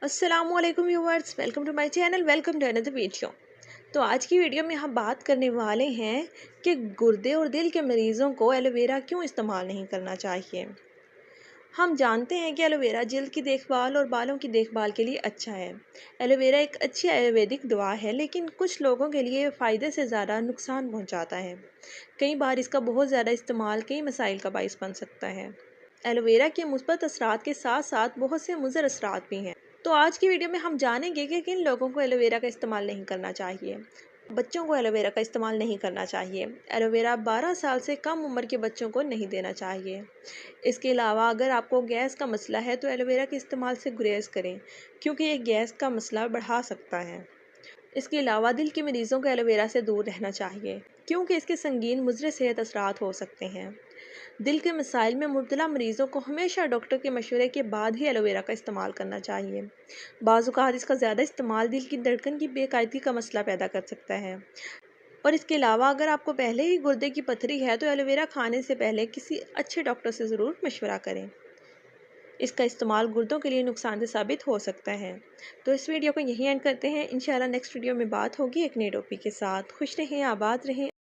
अस्सलामुअलैकुम viewers, welcome to my channel, welcome to another video. तो आज की वीडियो में हम बात करने वाले हैं कि गुर्दे और दिल के मरीज़ों को एलोवेरा क्यों इस्तेमाल नहीं करना चाहिए। हम जानते हैं कि एलोवेरा जल्द की देखभाल और बालों की देखभाल के लिए अच्छा है। एलोवेरा एक अच्छी आयुर्वेदिक दवा है, लेकिन कुछ लोगों के लिए फ़ायदे से ज़्यादा नुकसान पहुंचाता है। कई बार इसका बहुत ज़्यादा इस्तेमाल कई मसाइल का बाइस बन सकता है। एलोवेरा के मुस्बत असरात के साथ साथ बहुत से मुज़र असरात भी हैं। तो आज की वीडियो में हम जानेंगे कि किन लोगों को एलोवेरा का इस्तेमाल नहीं करना चाहिए। बच्चों को एलोवेरा का इस्तेमाल नहीं करना चाहिए। एलोवेरा 12 साल से कम उम्र के बच्चों को नहीं देना चाहिए। इसके अलावा अगर आपको गैस का मसला है तो एलोवेरा के इस्तेमाल से गुरेज करें, क्योंकि ये गैस का मसला बढ़ा सकता है। इसके अलावा दिल के मरीज़ों को एलोवेरा से दूर रहना चाहिए, क्योंकि इसके संगीन मुज़र सेहत असरात हो सकते हैं। दिल के मसाइल में मुब्तला मरीज़ों को हमेशा डॉक्टर के मशवरे के बाद ही एलोवेरा का इस्तेमाल करना चाहिए। बाज़ औक़ात इसका ज़्यादा इस्तेमाल दिल की धड़कन की बेकायदगी का मसला पैदा कर सकता है। और इसके अलावा अगर आपको पहले ही गुर्दे की पथरी है तो एलोवेरा खाने से पहले किसी अच्छे डॉक्टर से ज़रूर मशवरा करें। इसका इस्तेमाल गुर्दों के लिए नुकसानदेह साबित हो सकता है। तो इस वीडियो को यहीं एंड करते हैं। इंशाल्लाह नेक्स्ट वीडियो में बात होगी एक नए टॉपिक के साथ। खुश रहें, आबाद रहें।